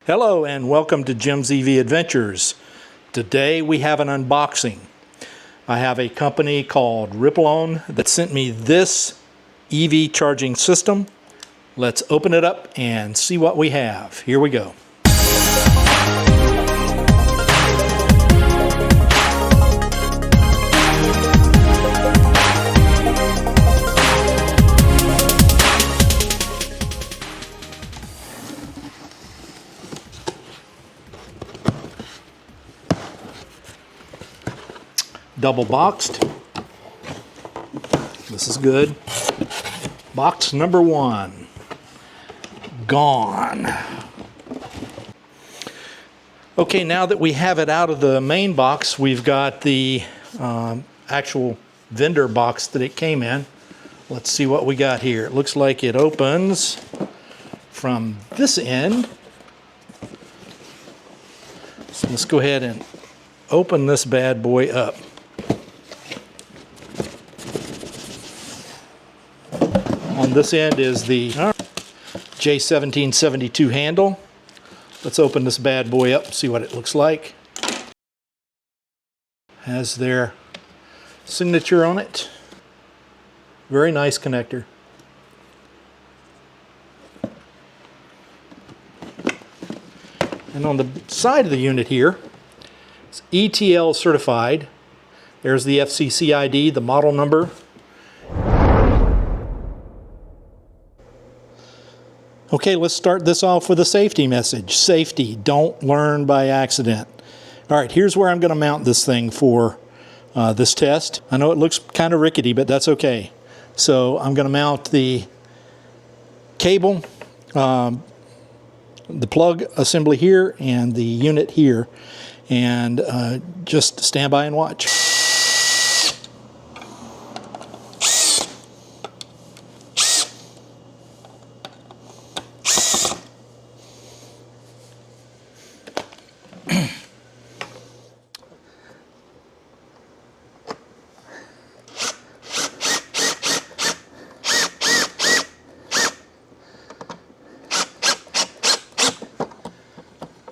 Hello and welcome to Jim's EV Adventures. Today we have an unboxing. I have a company called RippleOn that sent me this EV charging system. Let's open it up and see what we have. Here we go. Double boxed. This is good. Box number one. Gone. Okay, now that we have it out of the main box, we've got the actual vendor box that it came in. Let's see what we got here. It looks like it opens from this end. So let's go ahead and open this bad boy up. On this end is the J1772 handle. Let's open this bad boy up, see what it looks like. Has their signature on it. Very nice connector. And on the side of the unit here, it's ETL Certified. There's the FCC ID, the model number. Okay, let's start this off with a safety message. Safety, don't learn by accident. All right, here's where I'm going to mount this thing for this test. I know it looks kind of rickety, but that's okay. So I'm going to mount the cable, the plug assembly here, and the unit here. And just stand by and watch.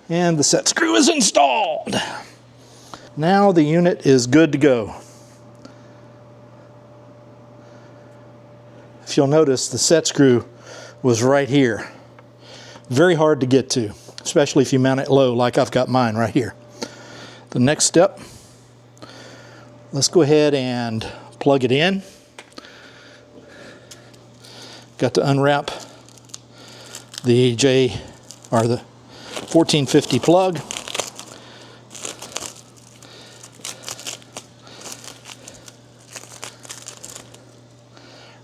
And the set screw is installed. Now the unit is good to go. If you'll notice, the set screw was right here. Very hard to get to, especially if you mount it low like I've got mine right here. The next step, let's go ahead and plug it in. Got to unwrap the the 1450 plug.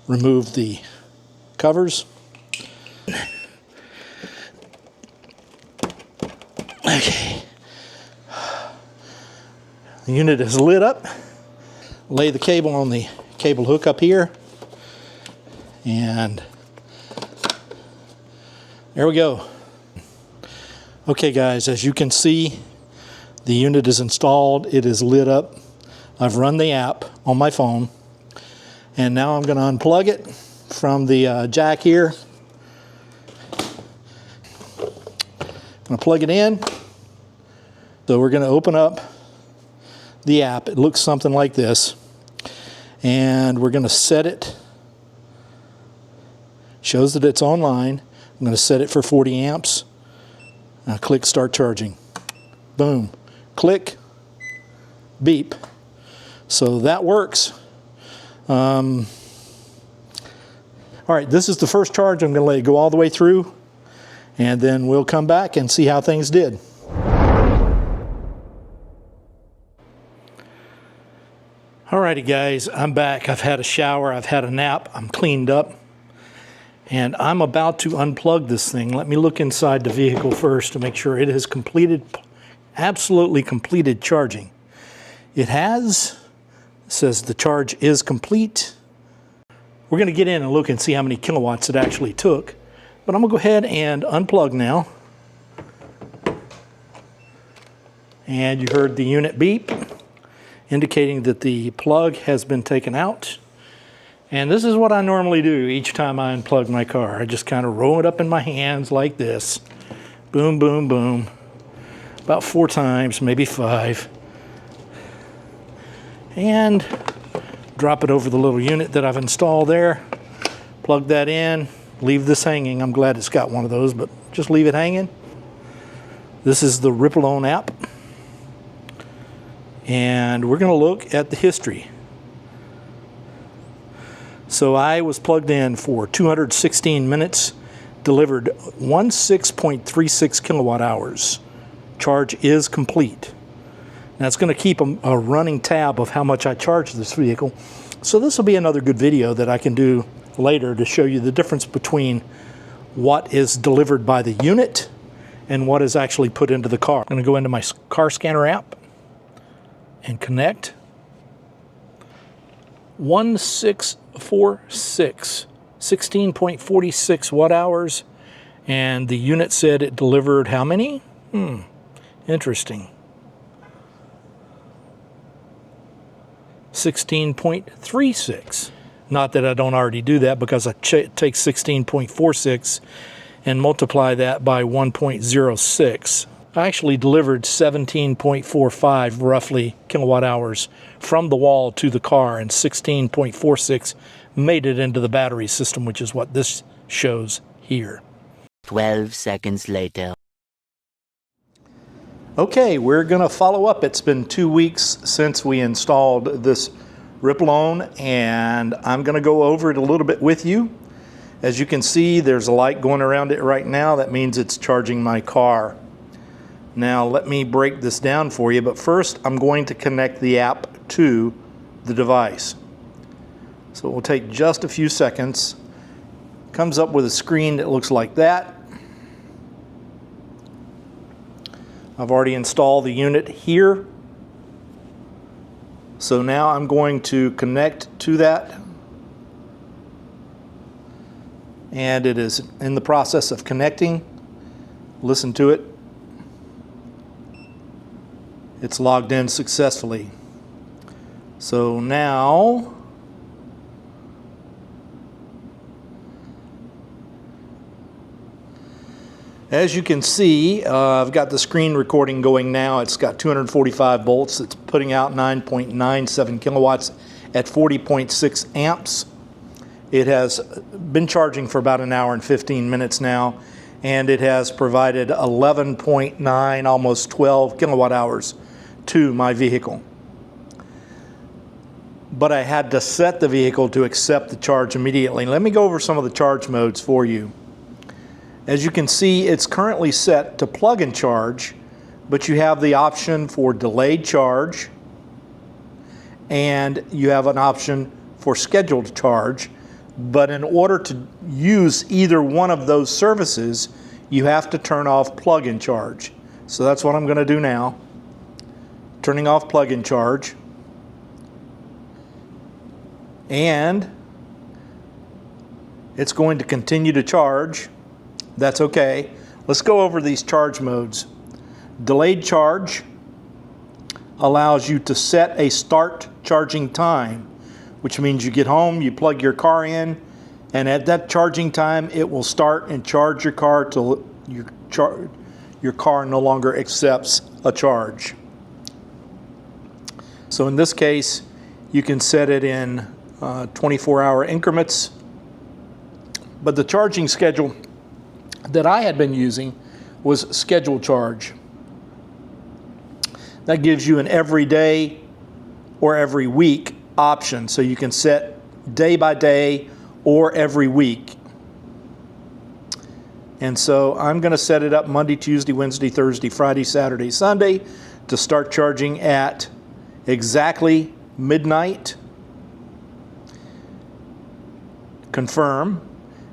Remove the covers. Okay. The unit is lit up. Lay the cable on the cable hook up here. And there we go. Okay guys, as you can see, the unit is installed, it is lit up. I've run the app on my phone, and now I'm going to unplug it from the jack here. I'm going to plug it in. So we're going to open up the app. It looks something like this. And we're going to set it. Shows that it's online. I'm going to set it for 40 amps. Click start charging. Boom. Click. Beep. So that works. All right, this is the first charge. I'm going to let it go all the way through, and then we'll come back and see how things did. Alrighty guys, I'm back. I've had a shower, I've had a nap, I'm cleaned up. And I'm about to unplug this thing. Let me look inside the vehicle first to make sure it has completed, absolutely completed charging. It has. It says the charge is complete. We're going to get in and look and see how many kilowatts it actually took. But I'm going to go ahead and unplug now. And you heard the unit beep, indicating that the plug has been taken out. And this is what I normally do each time I unplug my car. I just kind of roll it up in my hands like this, Boom, boom, boom. About 4 times, maybe 5. And drop it over the little unit that I've installed there. Plug that in. Leave this hanging. I'm glad it's got one of those, but just leave it hanging. This is the RippleOn app. And we're going to look at the history. So I was plugged in for 216 minutes, delivered 16.36 kilowatt hours. Charge is complete. Now it's going to keep a running tab of how much I charge this vehicle. So this will be another good video that I can do later to show you the difference between what is delivered by the unit and what is actually put into the car. I'm going to go into my car scanner app and connect. 1646, 16.46 watt hours, and the unit said it delivered how many? Interesting. 16.36. Not that I don't already do that, because I take 16.46 and multiply that by 1.06. I actually delivered 17.45 roughly kilowatt hours from the wall to the car, and 16.46 made it into the battery system, which is what this shows here. 12 seconds later. Okay, we're going to follow up. It's been 2 weeks since we installed this RippleOn, and I'm going to go over it a little bit with you. As you can see, there's a light going around it right now. That means it's charging my car. Now let me break this down for you, but first I'm going to connect the app to the device. So it will take just a few seconds. Comes up with a screen that looks like that. I've already installed the unit here. So now I'm going to connect to that. And it is in the process of connecting. Listen to it. It's logged in successfully. So now as you can see, I've got the screen recording going now. It's got 245 volts. It's putting out 9.97 kilowatts at 40.6 amps. It has been charging for about an hour and 15 minutes now, and it has provided 11.9, almost 12 kilowatt hours to my vehicle. But I had to set the vehicle to accept the charge immediately. Let me go over some of the charge modes for you. As you can see, it's currently set to plug and charge, but you have the option for delayed charge, and you have an option for scheduled charge. But in order to use either one of those services, you have to turn off plug and charge. So that's what I'm going to do now. Turning off plug and charge. And it's going to continue to charge. That's okay. Let's go over these charge modes. Delayed charge allows you to set a start charging time, which means you get home, you plug your car in, and at that charging time, it will start and charge your car till your car no longer accepts a charge. So in this case, you can set it in 24-hour increments. But the charging schedule that I had been using was scheduled charge. That gives you an every day or every week option. So you can set day by day or every week. And so I'm going to set it up Monday, Tuesday, Wednesday, Thursday, Friday, Saturday, Sunday to start charging at exactly midnight. Confirm.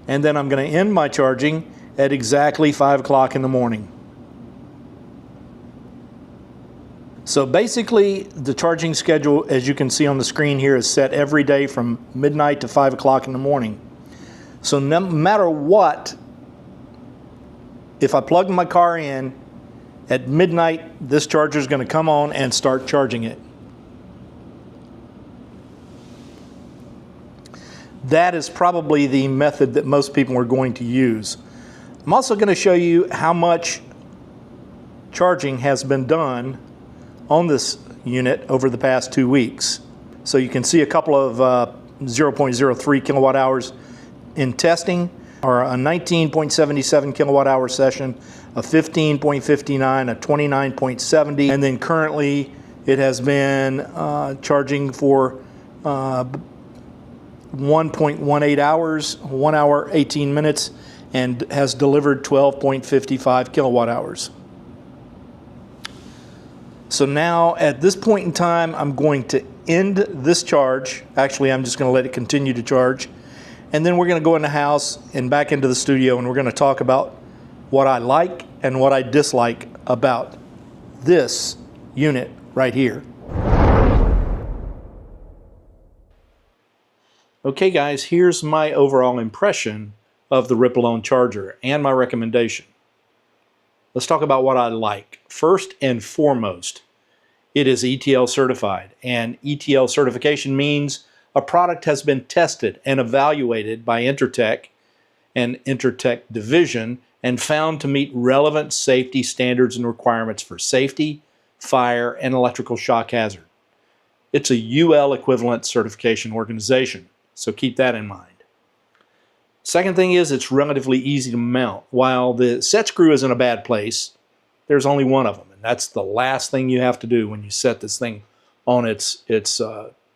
And then I'm going to end my charging at exactly 5 o'clock in the morning. So basically, the charging schedule, as you can see on the screen here, is set every day from midnight to 5 o'clock in the morning. So no matter what, if I plug my car in at midnight, this charger is going to come on and start charging it. That is probably the method that most people are going to use. I'm also going to show you how much charging has been done on this unit over the past 2 weeks. So you can see a couple of 0.03 kilowatt hours in testing, or a 19.77 kilowatt hour session, a 15.59, a 29.70, and then currently it has been charging for 1.18 hours, 1 hour 18 minutes, and has delivered 12.55 kilowatt hours. So now at this point in time, I'm going to end this charge. Actually, I'm just going to let it continue to charge. And then we're going to go in the house and back into the studio, and we're going to talk about what I like and what I dislike about this unit right here. Okay guys, here's my overall impression of the RippleOn charger and my recommendation. Let's talk about what I like. First and foremost, it is ETL certified, and ETL certification means a product has been tested and evaluated by Intertech and Intertech Division and found to meet relevant safety standards and requirements for safety, fire, and electrical shock hazard. It's a UL equivalent certification organization, so keep that in mind. Second thing is it's relatively easy to mount. While the set screw is in a bad place, there's only one of them, and that's the last thing you have to do when you set this thing on its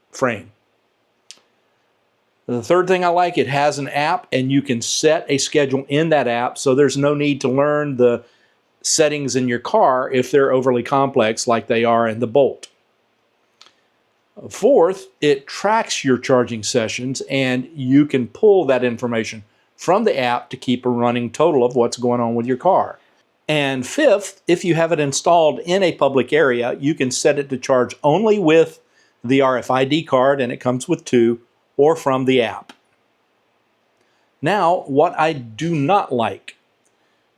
frame. The third thing I like, it has an app, and you can set a schedule in that app, so there's no need to learn the settings in your car if they're overly complex like they are in the Bolt. Fourth, it tracks your charging sessions, and you can pull that information from the app to keep a running total of what's going on with your car. And fifth, if you have it installed in a public area, you can set it to charge only with the RFID card, and it comes with two, or from the app. Now, what I do not like.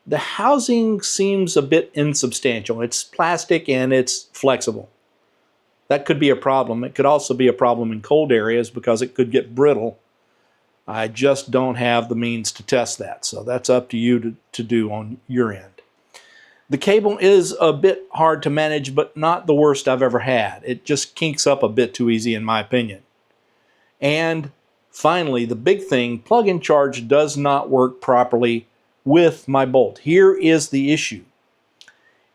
The housing seems a bit insubstantial. It's plastic and it's flexible. That could be a problem. It could also be a problem in cold areas because it could get brittle. I just don't have the means to test that, so that's up to you to do on your end. The cable is a bit hard to manage, but not the worst I've ever had. It just kinks up a bit too easy in my opinion. And finally, the big thing, plug-in charge does not work properly with my Bolt. Here is the issue.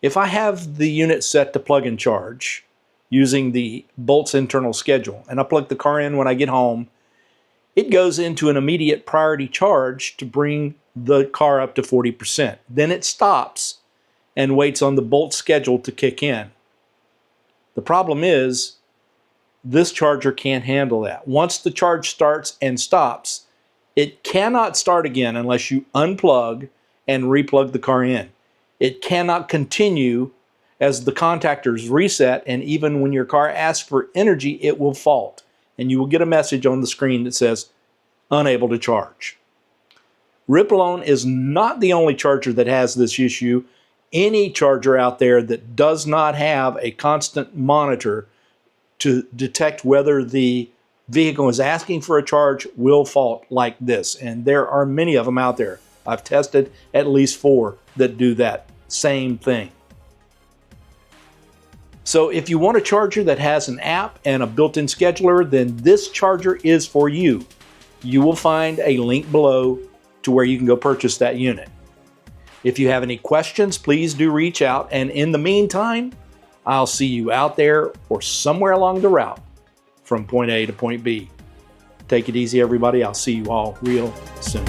If I have the unit set to plug-in charge using the Bolt's internal schedule, and I plug the car in when I get home, it goes into an immediate priority charge to bring the car up to 40%. Then it stops and waits on the Bolt schedule to kick in. The problem is, this charger can't handle that. Once the charge starts and stops, it cannot start again unless you unplug and replug the car in. It cannot continue as the contactors reset, and even when your car asks for energy, it will fault. And you will get a message on the screen that says, unable to charge. RippleOn is not the only charger that has this issue. Any charger out there that does not have a constant monitor to detect whether the vehicle is asking for a charge will fault like this. And there are many of them out there. I've tested at least 4 that do that same thing. So if you want a charger that has an app and a built-in scheduler, then this charger is for you. You will find a link below to where you can go purchase that unit. If you have any questions, please do reach out. And in the meantime, I'll see you out there or somewhere along the route from point A to point B. Take it easy, everybody. I'll see you all real soon.